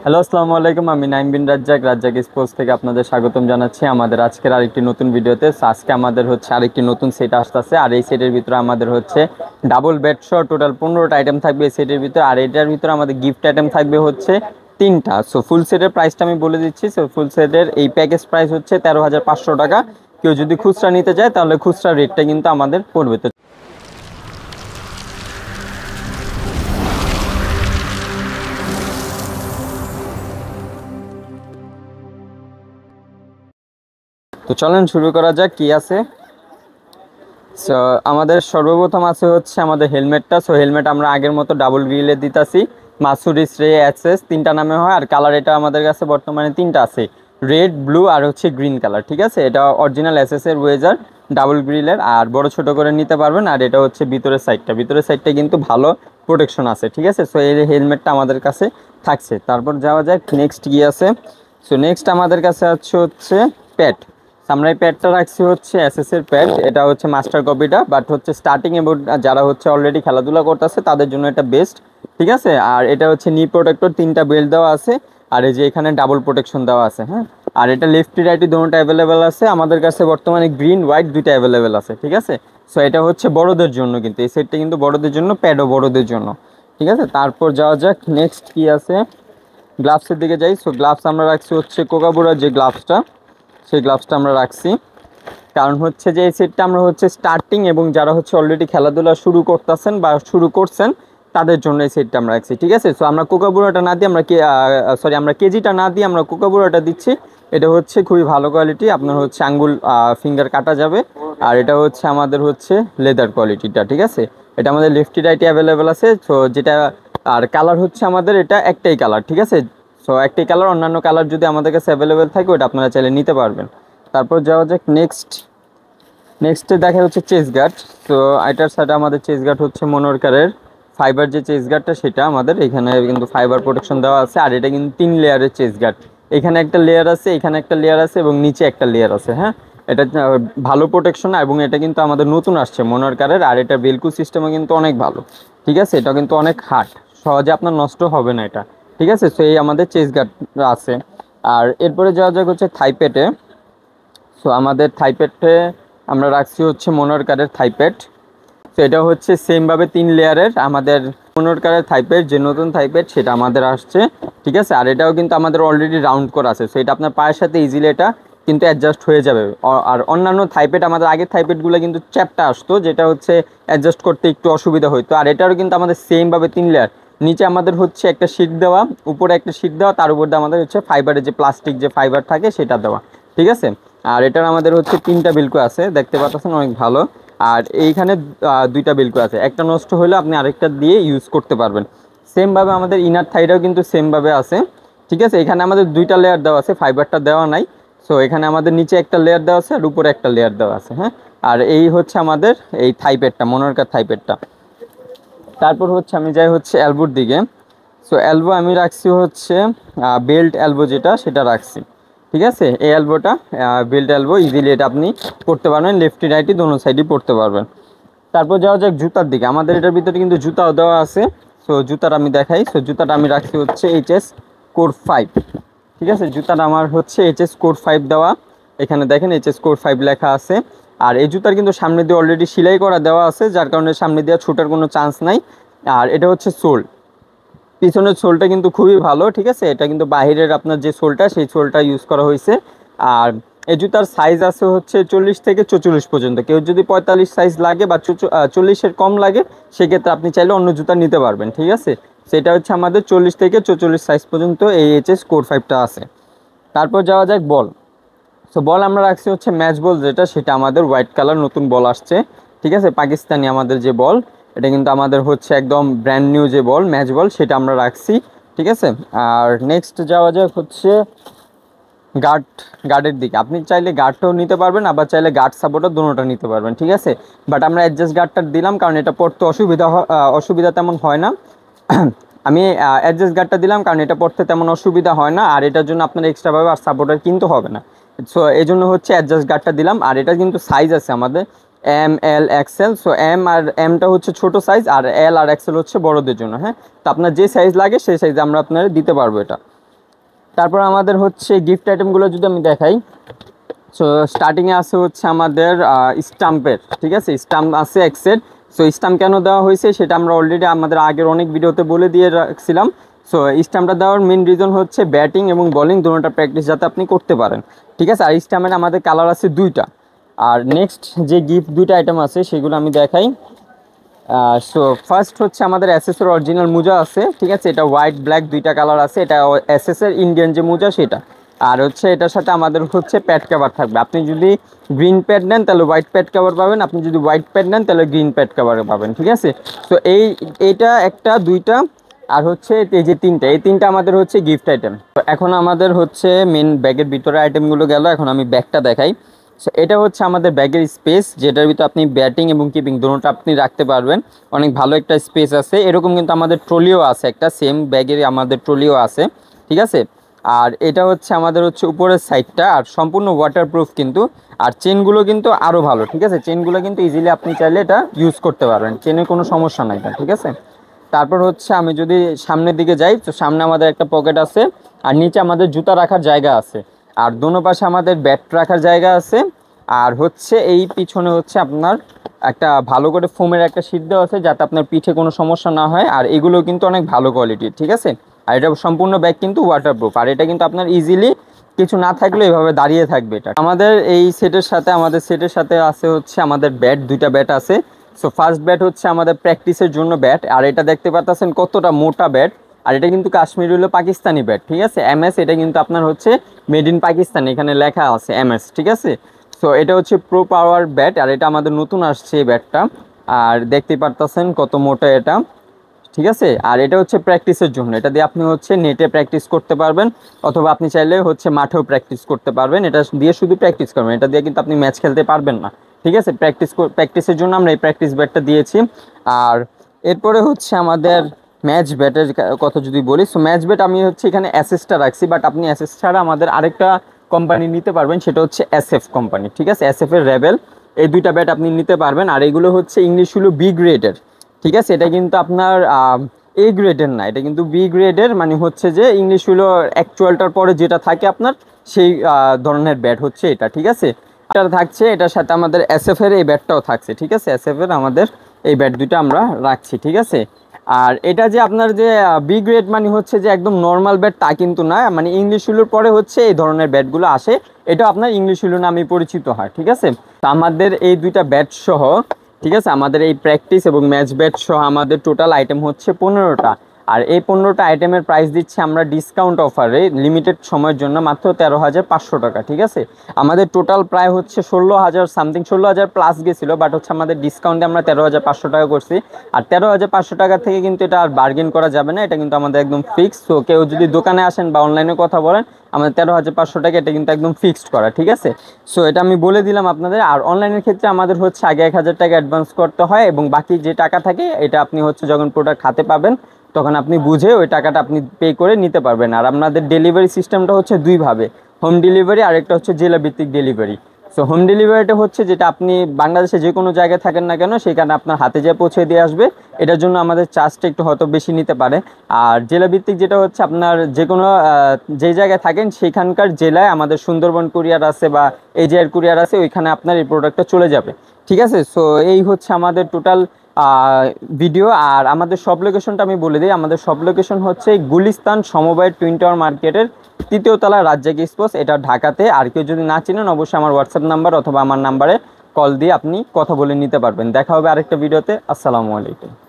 Hello, আসসালামু আলাইকুম। আমি নাইম বিন রাজ্জাক, রাজ্জাক স্পোর্টস থেকে আপনাদের স্বাগতম জানাচ্ছি আমাদের আজকের আরেকটি নতুন ভিডিওতে। আজকে আমাদের হচ্ছে আরেকটি নতুন সেট আসতেছে, আর এই সেটের ভিতরে আমাদের হচ্ছে ডাবল বেড সহ টোটাল 15টা আইটেম থাকবে এই সেটের ভিতরে। আর এটার ভিতরে আমাদের গিফট আইটেম থাকবে হচ্ছে 3টা। সো ফুল সেটের প্রাইসটা আমি বলে দিচ্ছি। সো ফুল সেটের এই প্যাকেজ প্রাইস হচ্ছে 13,500 টাকা। কেউ যদি খুচরা নিতে চায় তাহলে খুচরা রেটটা কিন্তু আমাদের পড়বে। তো চলেন শুরু করা যাক কি আছে। সো আমাদের সর্বপ্রথম আছে হচ্ছে আমাদের হেলমেটটা। সো হেলমেট আমরা আগের মতো ডাবল গ্রিলে দিতাছি। মাসুরিস রে অ্যাক্সেস 3টা নামে হয়, আর কালার এটা আমাদের কাছে বর্তমানে 3টা আছে, রেড, ব্লু আর হচ্ছে গ্রিন কালার। ঠিক আছে, এটা অরিজিনাল এসএসের ওয়েজার ডাবল গ্রিলের, আর বড় ছোট করে নিতে পারবেন। আর এটা হচ্ছে ভিতরের সাইডটা কিন্তু ভালো প্রোটেকশন আছে। ঠিক আছে, সো এই হেলমেটটা আমাদের কাছে থাকছে। তারপর যাওয়া যায় নেক্সট কি আছে। সো নেক্সট আমাদের কাছে আছে হচ্ছে প্যাড। আমরা এই প্যাডটা রাখছি হচ্ছে এসএসের প্যাড। এটা হচ্ছে মাস্টার কপিটা, বাট হচ্ছে স্টার্টিং এবং যারা হচ্ছে অলরেডি খেলাধুলা করতেছে তাদের জন্য এটা বেস্ট। ঠিক আছে, আর এটা হচ্ছে নি প্রোটেক্টর, 3টা বেল্ট দেওয়া আছে, আর এই যে এখানে ডাবল প্রোটেকশন দেওয়া আছে। হ্যাঁ, আর এটা লেফটি রাইটি দুটোটা অ্যাভেলেবেল আছে আমাদের কাছে বর্তমানে, গ্রিন হোয়াইট দুইটা অ্যাভেলেবেল আছে। ঠিক আছে, সো এটা হচ্ছে বড়দের জন্য, কিন্তু এই সেটটা কিন্তু বড়দের জন্য, প্যাডও বড়দের জন্য। ঠিক আছে, তারপর যাওয়া যাক নেক্সট কি আছে। গ্লাভসের দিকে যাই। সো গ্লাভস আমরা রাখছি হচ্ছে কোকাবুরার যে গ্লাভসটা, সেই গ্লাভসটা আমরা রাখছি। কারণ হচ্ছে যে এই সেটটা আমরা হচ্ছে স্টার্টিং এবং যারা হচ্ছে অলরেডি খেলাধুলা শুরু করতেছেন বা শুরু করছেন তাদের জন্য এই সেটটা আমরা রাখছি। ঠিক আছে, সো আমরা কোকাবুরাটা না দিয়ে আমরা কেজিটা না দিয়ে আমরা কোকাবুরাটা দিচ্ছি। এটা হচ্ছে খুবই ভালো কোয়ালিটি, আপনার হচ্ছে আঙ্গুল ফিঙ্গার কাটা যাবে। আর এটা হচ্ছে আমাদের হচ্ছে লেদার কোয়ালিটিটা। ঠিক আছে, এটা আমাদের লেফটি রাইটে অ্যাভেলেবেল আছে। সো যেটা আর কালার হচ্ছে আমাদের এটা একটাই কালার। ঠিক আছে, সো একটাই কালার, অন্যান্য কালার যদি আমাদের কাছে অ্যাভেলেবেল থাকে ওটা আপনারা চাইলে নিতে পারবেন। তারপর যাওয়া যাক নেক্সটে দেখা হচ্ছে চেস গার্ড। তো এটার সাথে আমাদের চেস গার্ড হচ্ছে মনোরকারের ফাইবার যে চেস গার্ডটা, সেটা আমাদের এখানে কিন্তু ফাইবার প্রোটেকশন দেওয়া আছে। আর এটা কিন্তু 3 লেয়ারের চেস গার্ড, এখানে একটা লেয়ার আছে, এখানে একটা লেয়ার আছে এবং নিচে একটা লেয়ার আছে। হ্যাঁ, এটা ভালো প্রোটেকশন, এবং এটা কিন্তু আমাদের নতুন আসছে মনোরকারের। আর এটা বেলকু সিস্টেমও কিন্তু অনেক ভালো। ঠিক আছে, এটা কিন্তু অনেক হার্ড, সহজে আপনার নষ্ট হবে না এটা। ঠিক আছে, সো এই আমাদের চেস গার্ড আছে। আর এরপরে যাওয়া যাক হচ্ছে থাইপেটে। সো আমাদের থাইপেডে আমরা রাখছি হচ্ছে মনোরকারের থাইপেড। তো এটা হচ্ছে সেমভাবে 3 লেয়ারের আমাদের মনোরকারের থাইপেড, যে নতুন থাইপেড সেটা আমাদের আসছে। ঠিক আছে, আর এটাও কিন্তু আমাদের অলরেডি রাউন্ড করা আছে। সো এটা আপনার পায়ের সাথে ইজিলি এটা কিন্তু অ্যাডজাস্ট হয়ে যাবে। আর অন্যান্য থাইপেড, আমাদের আগের থাইপেডগুলো কিন্তু চ্যাপটা আসতো, যেটা হচ্ছে অ্যাডজাস্ট করতে একটু অসুবিধা হতো। আর এটারও কিন্তু আমাদের সেমভাবে 3 লেয়ার, নিচে আমাদের হচ্ছে একটা শীট দেওয়া, উপরে একটা শীট দেওয়া, তার উপর দিয়ে আমাদের হচ্ছে ফাইবারের যে প্লাস্টিক যে ফাইবার থাকে সেটা দেওয়া। ঠিক আছে, আর এটার আমাদের হচ্ছে 3টা বিলকো আছে, দেখতে পাচ্ছেন অনেক ভালো। আর এইখানে 2টা বিলকো আছে, একটা নষ্ট হলে আপনি আরেকটা দিয়ে ইউজ করতে পারবেন। সেমভাবে আমাদের ইনার থাইটাও কিন্তু সেমভাবে আছে। ঠিক আছে, এখানে আমাদের 2টা লেয়ার দেওয়া আছে, ফাইবারটা দেওয়া নাই। সো এখানে আমাদের নিচে একটা লেয়ার দেওয়া আছে আর উপরে একটা লেয়ার দেওয়া আছে। হ্যাঁ, আর এই হচ্ছে আমাদের এই থাইপেডটা, মনোরকার থাইপেডটা। তারপর হচ্ছে আমি যাই হচ্ছে এলবোর দিকে। সো এলবো আমি রাখছি হচ্ছে বেল্ট এলবো, যেটা সেটা রাখছি। ঠিক আছে, এই এলবোটা বেল্ট এলবো, ইজিলি এটা আপনি পড়তে পারবেন, লেফটি রাইটই দোনো সাইডই পড়তে পারবেন। তারপর যাওয়া যাক জুতার দিকে। আমাদের এটার ভিতরে কিন্তু জুতাও দেওয়া আছে। সো জুতার আমি দেখাই। সো জুতাটা আমি রাখছি হচ্ছে এইচএস কোর 5। ঠিক আছে, জুতাটা আমার হচ্ছে এইচএস কোর 5 দেওয়া, এখানে দেখেন এইচএস কোর 5 লেখা আছে। আর এই জুতার কিন্তু সামনে দিয়ে অলরেডি সেলাই করা দেওয়া আছে, যার কারণে সামনে দিয়ে ছুটার কোনো চান্স নাই। আর এটা হচ্ছে সোল, পিছনের সোলটা কিন্তু খুবই ভালো। ঠিক আছে, এটা কিন্তু বাহিরের আপনার যে সোলটা, সেই সোলটা ইউজ করা হয়েছে। আর এই জুতার সাইজ আছে হচ্ছে 40 থেকে 44 পর্যন্ত। কেউ যদি 45 সাইজ লাগে বা 40-এর কম লাগে, সেক্ষেত্রে আপনি চাইলে অন্য জুতা নিতে পারবেন। ঠিক আছে, সেটা হচ্ছে আমাদের 40 থেকে 44 সাইজ পর্যন্ত এই এইচএস কোর 5টা আছে। তারপর যাওয়া যাক বল। সো বল আমরা রাখছি হচ্ছে ম্যাচ বল, যেটা সেটা আমাদের হোয়াইট কালার নতুন বল আসছে। ঠিক আছে, পাকিস্তানি আমাদের যে বল, এটা কিন্তু আমাদের হচ্ছে একদম ব্র্যান্ড নিউ যে বল, ম্যাচ বল, সেটা আমরা রাখছি। ঠিক আছে, আর নেক্সট যাওয়া যাক হচ্ছে গার্ডের দিকে। আপনি চাইলে গার্ডটাও নিতে পারবেন, আবার চাইলে গার্ড সাপোর্টও দুটোটা নিতে পারবেন। ঠিক আছে, বাট আমরা অ্যাডজাস্ট গার্ডটা দিলাম কারণ এটা পড়তে অসুবিধা তেমন হয় না। আমি অ্যাডজাস্ট গার্ডটা দিলাম কারণ এটা পড়তে তেমন অসুবিধা হয় না, আর এটার জন্য আপনার এক্সট্রাভাবে আর সাপোর্টার কিনতে হবে না। সো এই জন্য হচ্ছে অ্যাডজাস্ট গার্ডটা দিলাম। আর এটা কিন্তু সাইজ আছে আমাদের এম, এল, এক্সেল। সো এমটা হচ্ছে ছোট সাইজ, আর এল আর এক্সেল হচ্ছে বড়দের জন্য। হ্যাঁ, তো আপনার যে সাইজ লাগে সেই সাইজ আমরা আপনার দিতে পারবো এটা। তারপর আমাদের হচ্ছে গিফট আইটেমগুলো যদি আমি দেখাই, সো স্টার্টিংয়ে আছে হচ্ছে আমাদের স্টাম্পের, ঠিক আছে, স্টাম্প আছে এক সেট। সো স্টাম্প কেন দেওয়া হয়েছে সেটা আমরা অলরেডি আমাদের আগের অনেক ভিডিওতে বলে দিয়ে রাখছিলাম। সো স্টাম্পটা দেওয়ার মেন রিজন হচ্ছে ব্যাটিং এবং বোলিং দুটোটা প্র্যাকটিস যাতে আপনি করতে পারেন, ঠিক আছে। আর স্টাম্পের আমাদের কালার আছে দুইটা। আর নেক্সট যে গিফট দুইটা আইটেম আছে সেগুলো আমি দেখাই। সো ফার্স্ট হচ্ছে আমাদের এসএসের অরিজিনাল মোজা আছে, ঠিক আছে, এটা হোয়াইট ব্ল্যাক দুইটা কালার আছে, এটা এসএসের ইন্ডিয়ান যে মোজা সেটা। আর হচ্ছে এটার সাথে আমাদের হচ্ছে প্যাড কভার থাকবে, আপনি যদি গ্রিন প্যাড নেন তাহলে হোয়াইট প্যাড কভার পাবেন, আপনি যদি হোয়াইট প্যাড নেন তাহলে গ্রিন প্যাড কভার পাবেন, ঠিক আছে। তো এইটা একটা দুইটা আর হচ্ছে এই যে এই তিনটা আমাদের হচ্ছে গিফট আইটেম। তো এখন আমাদের হচ্ছে মেন ব্যাগের ভিতরে আইটেমগুলো গেল, এখন আমি ব্যাগটা দেখাই। সো এটা হচ্ছে আমাদের ব্যাগের স্পেস, যেটার ভিতরে আপনি ব্যাটিং এবং কিপিং দুটোটা আপনি রাখতে পারবেন, অনেক ভালো একটা স্পেস আছে। এরকম কিন্তু আমাদের ট্রলিও আছে, একটা সেম ব্যাগের আমাদের ট্রলিও আছে, ঠিক আছে। আর এটা হচ্ছে আমাদের হচ্ছে উপরের সাইডটা, আর সম্পূর্ণ ওয়াটারপ্রুফ কিন্তু। আর চেনগুলো কিন্তু আরও ভালো, ঠিক আছে, চেনগুলো কিন্তু ইজিলি আপনি চাইলে এটা ইউজ করতে পারবেন, চেনের কোনো সমস্যা নাই, ঠিক আছে। তারপর হচ্ছে আমি যদি সামনের দিকে যাই, তো সামনে আমাদের একটা পকেট আছে, আর নিচে আমাদের জুতা রাখার জায়গা আছে, আর দোনো পাশে আমাদের ব্যাট রাখার জায়গা আছে। আর হচ্ছে এই পিছনে হচ্ছে আপনার একটা ভালো করে ফোমের একটা শীট দেওয়া আছে, যাতে আপনার পিঠে কোনো সমস্যা না হয়। আর এগুলো কিন্তু অনেক ভালো কোয়ালিটির, ঠিক আছে। আর এটা সম্পূর্ণ ব্যাগ কিন্তু ওয়াটারপ্রুফ, আর এটা কিন্তু আপনার ইজিলি কিছু না থাকলে এভাবে দাঁড়িয়ে থাকবে এটা। আমাদের এই সেটের সাথে আছে হচ্ছে আমাদের ব্যাট, দুইটা ব্যাট আছে। সো ফার্স্ট ব্যাট হচ্ছে আমাদের প্র্যাকটিসের জন্য ব্যাট, আর এটা দেখতে পাচ্ছেন কতটা মোটা ব্যাট। আর এটা কিন্তু কাশ্মীরি হলো পাকিস্তানি ব্যাট, ঠিক আছে, এমএস। এটা কিন্তু আপনার হচ্ছে মেড ইন পাকিস্তান, এখানে লেখা আছে এমএস, ঠিক আছে। সো এটা হচ্ছে প্রো পাওয়ার ব্যাট, আর এটা আমাদের নতুন আসছে এই ব্যাটটা। আর দেখতে পারতেছেন কত মোটা এটা, ঠিক আছে। আর এটা হচ্ছে প্র্যাকটিসের জন্য, এটা দিয়ে আপনি হচ্ছে নেটে প্র্যাকটিস করতে পারবেন, অথবা আপনি চাইলে হচ্ছে মাঠেও প্র্যাকটিস করতে পারবেন। এটা দিয়ে শুধু প্র্যাকটিস করবেন, এটা দিয়ে কিন্তু আপনি ম্যাচ খেলতে পারবেন না, ঠিক আছে। প্র্যাকটিসের জন্য আমরা এই প্র্যাকটিস ব্যাটটা দিয়েছি। আর এরপরে হচ্ছে আমাদের ম্যাচ ব্যাটের কথা যদি বলি, সো ম্যাচ ব্যাট আমি হচ্ছে এখানে অ্যাসেসটা রাখছি, বাট আপনি অ্যাসেস ছাড়া আমাদের আরেকটা কোম্পানি নিতে পারবেন, সেটা হচ্ছে এসএফ কোম্পানি, ঠিক আছে, এসএফের রেবেল। এই দুইটা ব্যাট আপনি নিতে পারবেন। আর এগুলো হচ্ছে ইংলিশ হলো বি গ্রেডের, ঠিক আছে। এটা কিন্তু আপনার এ গ্রেডের না, এটা কিন্তু বি গ্রেডের, মানে হচ্ছে যে ইংলিশ হলো অ্যাকচুয়ালটার পরে যেটা থাকে আপনার সেই ধরনের ব্যাট হচ্ছে এটা, ঠিক আছে। এটা থাকছে, এটার সাথে আমাদের এসএফের এই ব্যাটটাও থাকছে, ঠিক আছে। এসএফের আমাদের এই ব্যাট দুটো আমরা রাখছি, ঠিক আছে। আর এটা যে আপনার যে বি গ্রেড মানে হচ্ছে যে একদম নর্মাল ব্যাট তা কিন্তু না, মানে ইংলিশ হুলোর পরে হচ্ছে এই ধরনের ব্যাটগুলো আসে, এটা আপনার ইংলিশ হুলো নামে পরিচিত হয়, ঠিক আছে। তো আমাদের এই দুইটা ব্যাট সহ, ঠিক আছে, আমাদের এই প্র্যাকটিস এবং ম্যাচ ব্যাট সহ আমাদের টোটাল আইটেম হচ্ছে 15টা। আর এই 15টা আইটেমের প্রাইস দিচ্ছি আমরা ডিসকাউন্ট অফারে লিমিটেড সময়ের জন্য মাত্র 13,500 টাকা, ঠিক আছে। আমাদের টোটাল প্রায় হচ্ছে 16,000 সামথিং, 16,000 প্লাস গেছিলো, বাট হচ্ছে আমাদের ডিসকাউন্টে আমরা 13,500 টাকা করছি। আর 13,500 টাকা থেকে কিন্তু এটা আর বার্গেন করা যাবে না, এটা কিন্তু আমাদের একদম ফিক্সড। তো কেউ যদি দোকানে আসেন বা অনলাইনে কথা বলেন, আমাদের 13,500 টাকা এটা কিন্তু একদম ফিক্সড করা, ঠিক আছে। সো এটা আমি বলে দিলাম আপনাদের। আর অনলাইনের ক্ষেত্রে আমাদের হচ্ছে আগে 1,000 টাকা অ্যাডভান্স করতে হয়, এবং বাকি যে টাকা থাকে এটা আপনি হচ্ছে যখন প্রোডাক্ট হাতে পাবেন তখন আপনি বুঝে ওই টাকাটা আপনি পে করে নিতে পারবেন। আর আপনাদের ডেলিভারি সিস্টেমটা হচ্ছে দুইভাবে, হোম ডেলিভারি আর একটা হচ্ছে জেলাভিত্তিক ডেলিভারি। সো হোম ডেলিভারিটা হচ্ছে যেটা আপনি বাংলাদেশে যে কোনো জায়গায় থাকেন না কেন সেখানে আপনার হাতে যেয়ে পৌঁছে দিয়ে আসবে, এটার জন্য আমাদের চার্জটা একটু হয়তো বেশি নিতে পারে। আর জেলাভিত্তিক যেটা হচ্ছে আপনার যে কোনো যে জায়গায় থাকেন সেখানকার জেলায় আমাদের সুন্দরবন কুরিয়ার আছে বা এজিআর কুরিয়ার আছে, ওইখানে আপনার এই প্রোডাক্টটা চলে যাবে, ঠিক আছে। সো এই হচ্ছে আমাদের টোটাল ভিডিও। আর আমাদের সব লোকেশনটা আমি বলে দিই, আমাদের সব লোকেশন হচ্ছে গুলিস্তান সমবায় টুইন টাওয়ার মার্কেটের 3য় তলা রাজ্জাক এক্সপ্রেস, এটা ঢাকাতে। আর কেউ যদি না চিনেন অবশ্যই আমার হোয়াটসঅ্যাপ নাম্বার অথবা আমার নাম্বারে কল দিয়ে আপনি কথা বলে নিতে পারবেন। দেখা হবে আরেকটা ভিডিওতে। আসসালামু আলাইকুম।